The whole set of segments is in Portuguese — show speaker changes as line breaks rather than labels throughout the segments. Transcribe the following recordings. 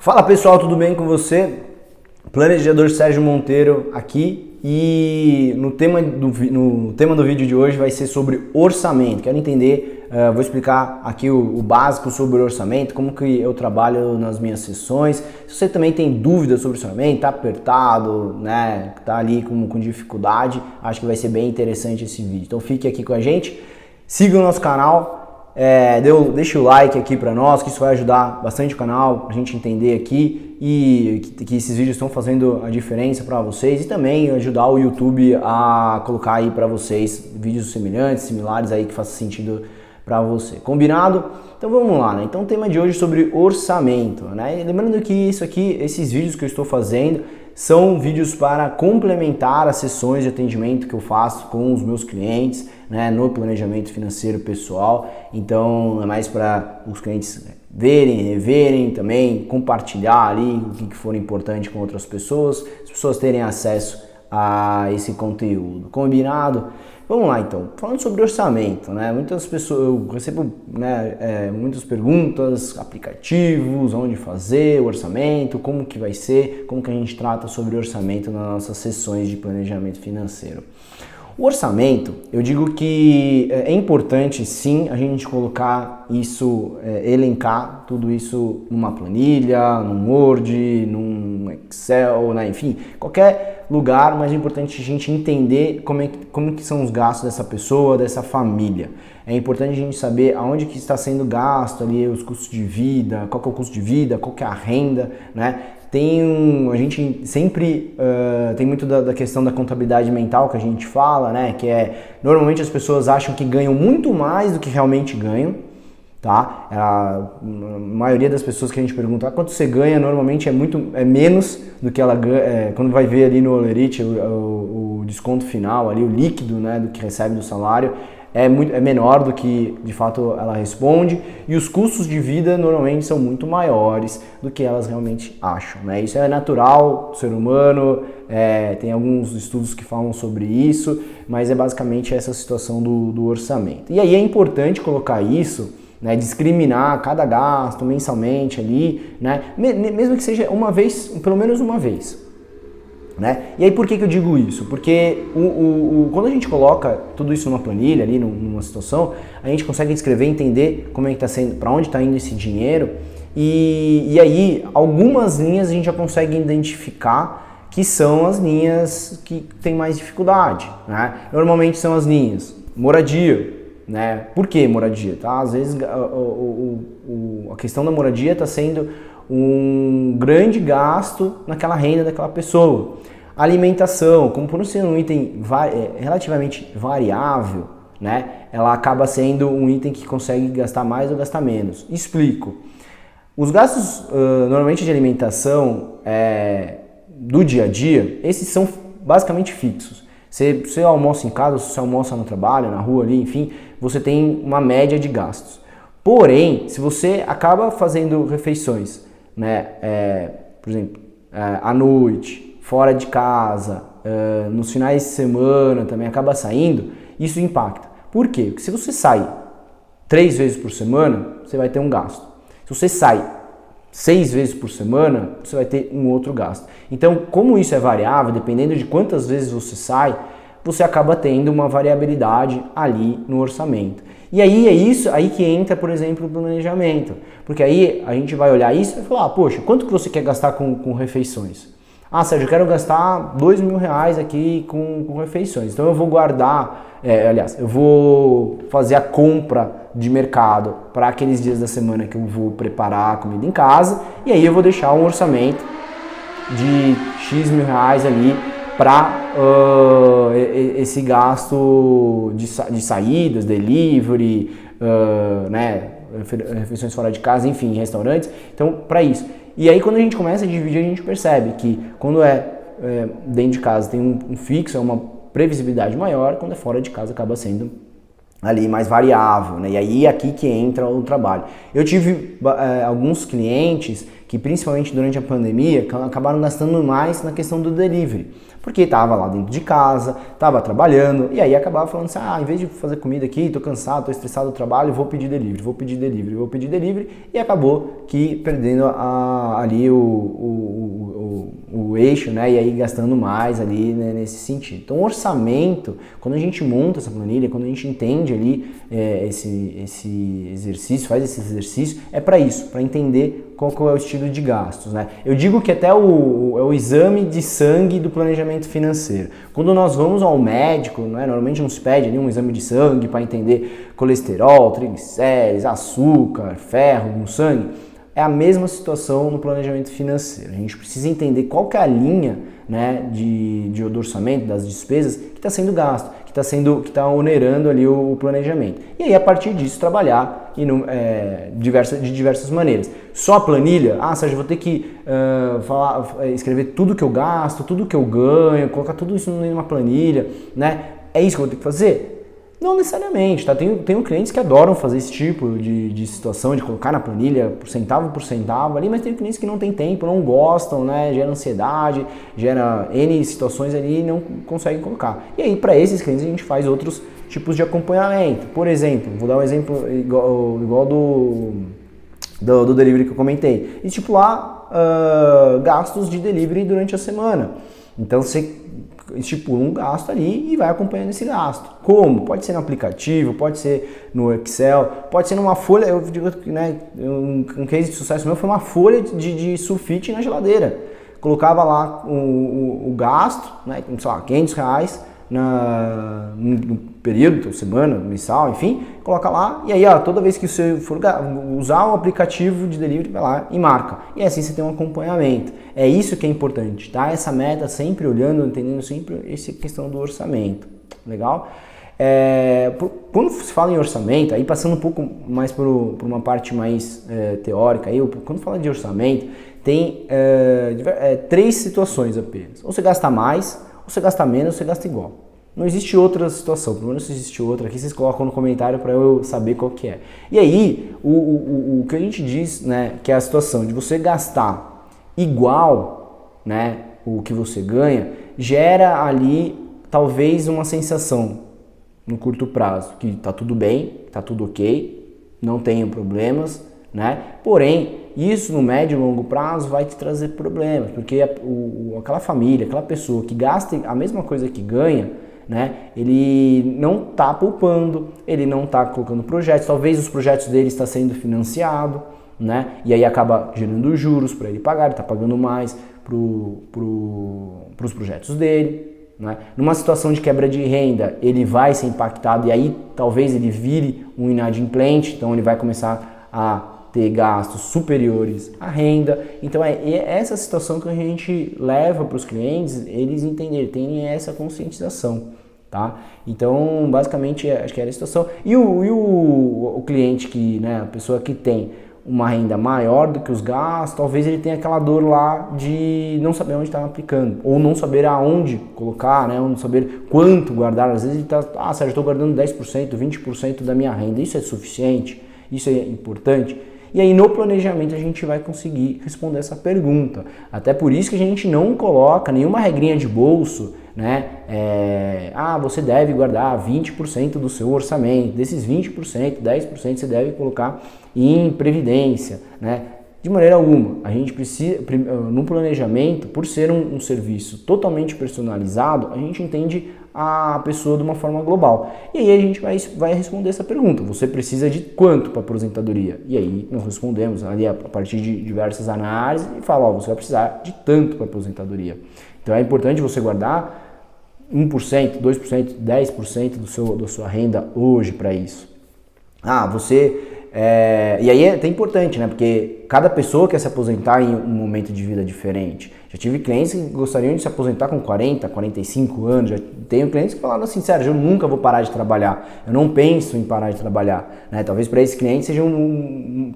Fala pessoal, tudo bem com você? Planejador Sérgio Monteiro aqui e no tema do vídeo de hoje vai ser sobre orçamento. Quero entender, vou explicar aqui o básico sobre o orçamento, como que eu trabalho nas minhas sessões. Se você também tem dúvidas sobre orçamento, tá apertado, né, tá ali com dificuldade, acho que vai ser bem interessante esse vídeo. Então fique aqui com a gente, siga o nosso canal. Deixa o like aqui para nós, que isso vai ajudar bastante o canal, pra gente entender aqui e que esses vídeos estão fazendo a diferença para vocês e também ajudar o YouTube a colocar aí para vocês vídeos semelhantes, similares aí que façam sentido para você. Combinado? Então vamos lá, né? Então o tema de hoje é sobre orçamento, né? E lembrando que esses vídeos que eu estou fazendo são vídeos para complementar as sessões de atendimento que eu faço com os meus clientes, né, no planejamento financeiro pessoal. Então é mais para os clientes verem, reverem, também compartilhar ali o que for importante com outras pessoas, as pessoas terem acesso a esse conteúdo. Combinado? Vamos lá então, falando sobre orçamento, né? Muitas pessoas, eu recebo muitas perguntas, aplicativos, onde fazer o orçamento, como que vai ser, como que a gente trata sobre orçamento nas nossas sessões de planejamento financeiro. O orçamento, eu digo que é importante sim a gente colocar isso, elencar tudo isso numa planilha, num Word, num Excel, né? Enfim, qualquer lugar, mas é importante a gente entender como que são os gastos dessa pessoa, dessa família. É importante a gente saber aonde que está sendo gasto ali os custos de vida, qual que é o custo de vida, qual que é a renda, né? A gente sempre tem muito da questão da contabilidade mental que a gente fala, né? Que normalmente as pessoas acham que ganham muito mais do que realmente ganham, tá? A maioria das pessoas que a gente pergunta quanto você ganha, normalmente é menos do que ela ganha. Quando vai ver ali no Olerite o desconto final, ali, o líquido, né, do que recebe do salário, é menor do que de fato ela responde, e os custos de vida normalmente são muito maiores do que elas realmente acham, né? Isso é natural do ser humano, tem alguns estudos que falam sobre isso, mas é basicamente essa situação do orçamento. E aí é importante colocar isso, né, discriminar cada gasto mensalmente ali, né, mesmo que seja uma vez, pelo menos uma vez. Né? E aí por que eu digo isso? Porque quando a gente coloca tudo isso numa planilha, ali numa situação, a gente consegue descrever, entender como é que está sendo, para onde está indo esse dinheiro, e aí algumas linhas a gente já consegue identificar que são as linhas que tem mais dificuldade, né? Normalmente são as linhas moradia, né? Por que moradia? Tá? Às vezes a questão da moradia está sendo um grande gasto naquela renda daquela pessoa. Alimentação, como por ser um item relativamente variável, né, ela acaba sendo um item que consegue gastar mais ou gastar menos. Explico. Os gastos normalmente de alimentação do dia a dia, esses são basicamente fixos. Você almoça em casa, se você almoça no trabalho, na rua ali, enfim, você tem uma média de gastos. Porém, se você acaba fazendo refeições, né, por exemplo, à noite, fora de casa, nos finais de semana também acaba saindo, isso impacta. Por quê? Porque se você sai 3 vezes por semana, você vai ter um gasto. Se você sai 6 vezes por semana, você vai ter um outro gasto. Então, como isso é variável, dependendo de quantas vezes você sai, você acaba tendo uma variabilidade ali no orçamento. E aí aí que entra, por exemplo, o planejamento. Porque aí a gente vai olhar isso e vai falar, poxa, quanto que você quer gastar com refeições? Ah, Sérgio, eu quero gastar R$2.000 aqui com refeições. Então eu vou guardar, eu vou fazer a compra de mercado para aqueles dias da semana que eu vou preparar a comida em casa. E aí eu vou deixar um orçamento de X mil reais ali para esse gasto de saídas, delivery, né, refeições fora de casa, enfim, restaurantes. Então, para isso. E aí, quando a gente começa a dividir, a gente percebe que quando dentro de casa tem um fixo, é uma previsibilidade maior, quando é fora de casa acaba sendo ali mais variável, né? E aí aqui que entra o trabalho. Eu tive alguns clientes que principalmente durante a pandemia acabaram gastando mais na questão do delivery, porque estava lá dentro de casa, estava trabalhando e aí acabava falando assim, em vez de fazer comida aqui, tô cansado, tô estressado do trabalho, vou pedir delivery e acabou que perdendo ali o eixo, né? E aí gastando mais ali, né, nesse sentido. Então, o orçamento, quando a gente monta essa planilha, quando a gente entende ali esse exercício, faz esse exercício, é para isso, para entender qual é o estilo de gastos, né? Eu digo que até é o exame de sangue do planejamento financeiro. Quando nós vamos ao médico, né, normalmente nos pede ali um exame de sangue para entender colesterol, triglicérides, açúcar, ferro no sangue. É a mesma situação no planejamento financeiro. A gente precisa entender qual que é a linha, né, do orçamento, das despesas que está sendo gasto, que está onerando ali o planejamento. E aí, a partir disso, trabalhar de diversas maneiras. Só a planilha? Sérgio, vou ter que escrever tudo que eu gasto, tudo que eu ganho, colocar tudo isso numa planilha, né? É isso que eu vou ter que fazer? Não necessariamente, tá? Tenho clientes que adoram fazer esse tipo de situação, de colocar na planilha por centavo ali, mas tem clientes que não tem tempo, não gostam, né? Gera ansiedade, gera N situações ali e não conseguem colocar. E aí, para esses clientes, a gente faz outros tipos de acompanhamento. Por exemplo, vou dar um exemplo igual do delivery que eu comentei. Estipular gastos de delivery durante a semana. Então, você estipula um gasto ali e vai acompanhando esse gasto. Como? Pode ser no aplicativo, pode ser no Excel, pode ser numa folha. Eu digo que, né, um case de sucesso meu foi uma folha de sulfite na geladeira. Colocava lá o gasto, né, sei lá, R$500 no período, semana, mensal, enfim, coloca lá e aí, toda vez que você for usar o aplicativo de delivery, vai lá e marca. E assim você tem um acompanhamento. É isso que é importante, tá? Essa meta sempre olhando, entendendo sempre essa questão do orçamento. Legal? Quando se fala em orçamento, aí passando um pouco mais por uma parte mais teórica, quando fala de orçamento, tem 3 situações apenas. Ou você gasta mais, ou você gasta menos, ou você gasta igual. Não existe outra situação, pelo menos se existe outra aqui, vocês colocam no comentário para eu saber qual que é. E aí, o que a gente diz, né, que é a situação de você gastar igual, né, o que você ganha, gera ali talvez uma sensação no curto prazo, que tá tudo bem, tá tudo ok, não tenho problemas, né? Porém, isso no médio e longo prazo vai te trazer problemas, porque aquela família, aquela pessoa que gasta a mesma coisa que ganha, né? Ele não está poupando, ele não está colocando projetos, talvez os projetos dele estão sendo financiado, né? E aí acaba gerando juros para ele pagar, ele está pagando mais para os projetos dele, né? Numa situação de quebra de renda, ele vai ser impactado e aí talvez ele vire um inadimplente, então ele vai começar a ter gastos superiores à renda. Então é essa situação que a gente leva para os clientes, eles entenderem, terem essa conscientização, tá? Então, basicamente, acho que era a situação. E o cliente que, né, a pessoa que tem uma renda maior do que os gastos, talvez ele tenha aquela dor lá de não saber onde está aplicando, ou não saber aonde colocar, né, ou não saber quanto guardar. Às vezes ele está, Sérgio, estou guardando 10%, 20% da minha renda, isso é suficiente? Isso é importante? E aí no planejamento a gente vai conseguir responder essa pergunta. Até por isso que a gente não coloca nenhuma regrinha de bolso, né? Você deve guardar 20% do seu orçamento. Desses 20%, 10% você deve colocar em previdência, né? De maneira alguma. A gente precisa, no planejamento, por ser um serviço totalmente personalizado, a gente entende a pessoa de uma forma global. E aí a gente vai responder essa pergunta. Você precisa de quanto para aposentadoria? E aí nós respondemos ali a partir de diversas análises e fala, você vai precisar de tanto para aposentadoria. Então é importante você guardar 1%, 2%, 10% da sua renda hoje para isso. E aí é até importante, né? Porque cada pessoa quer se aposentar em um momento de vida diferente. Já tive clientes que gostariam de se aposentar com 40, 45 anos. Já tenho clientes que falaram assim, Sérgio, eu nunca vou parar de trabalhar. Eu não penso em parar de trabalhar, né? Talvez para esses clientes seja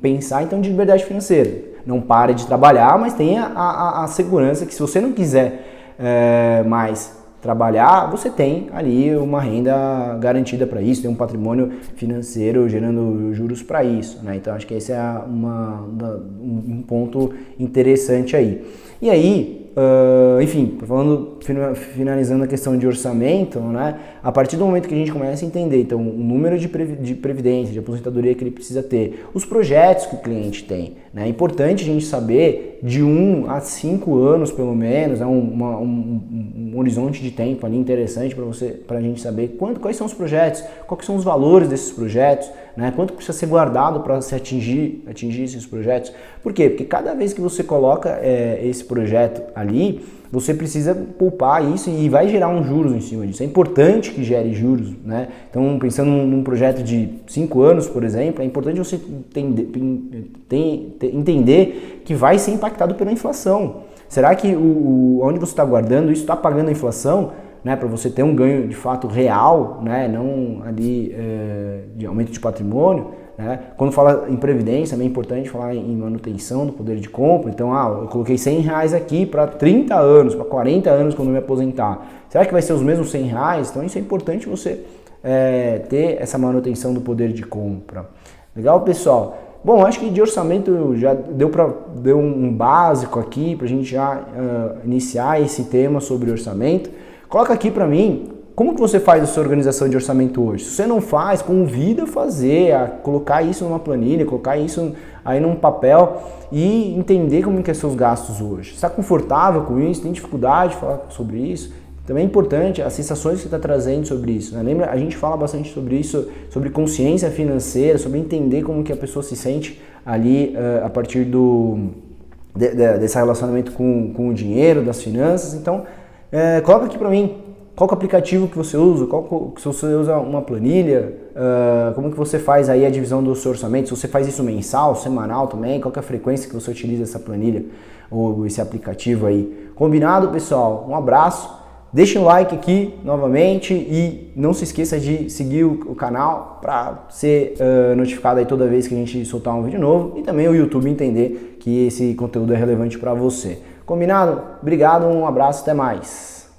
pensar então de liberdade financeira. Não pare de trabalhar, mas tenha a segurança que se você não quiser mais trabalhar, você tem ali uma renda garantida para isso, tem um patrimônio financeiro gerando juros para isso, né? Então acho que esse é um ponto interessante aí. E aí, enfim, finalizando a questão de orçamento, né? A partir do momento que a gente começa a entender, então, o número de previdência, de aposentadoria que ele precisa ter, os projetos que o cliente tem, né? É importante a gente saber de 1 a 5 anos, pelo menos, um horizonte de tempo ali interessante para a gente saber quais são os projetos, quais são os valores desses projetos, né? Quanto precisa ser guardado para se atingir esses projetos. Por quê? Porque cada vez que você coloca esse projeto ali, você precisa poupar isso e vai gerar um juros em cima disso. É importante que gere juros, né? Então, pensando num projeto de 5 anos, por exemplo, é importante você entender que vai ser impactado pela inflação. Será que onde você está guardando isso está pagando a inflação, né, para você ter um ganho de fato real, né, não ali de aumento de patrimônio? Né? Quando fala em previdência, também é importante falar em manutenção do poder de compra. Então, eu coloquei R$100 aqui para 30 anos, para 40 anos quando eu me aposentar. Será que vai ser os mesmos R$100? Então, isso é importante você ter essa manutenção do poder de compra. Legal, pessoal? Bom, acho que de orçamento já deu um básico aqui para a gente já iniciar esse tema sobre orçamento. Coloca aqui para mim, como que você faz a sua organização de orçamento hoje? Se você não faz, convida a fazer, a colocar isso numa planilha, colocar isso aí num papel e entender como que são os gastos hoje. Está confortável com isso? Tem dificuldade de falar sobre isso? Também é importante as sensações que você está trazendo sobre isso, né? Lembra, a gente fala bastante sobre isso, sobre consciência financeira, sobre entender como que a pessoa se sente ali a partir desse relacionamento com o dinheiro, das finanças. Então, coloca aqui para mim. Qual que é o aplicativo que você usa? Se você usa uma planilha, como que você faz aí a divisão do seu orçamento? Se você faz isso mensal, semanal também, qual que é a frequência que você utiliza essa planilha ou esse aplicativo aí? Combinado, pessoal? Um abraço, deixa um like aqui novamente e não se esqueça de seguir o canal para ser notificado aí toda vez que a gente soltar um vídeo novo e também o YouTube entender que esse conteúdo é relevante para você. Combinado? Obrigado, um abraço, até mais!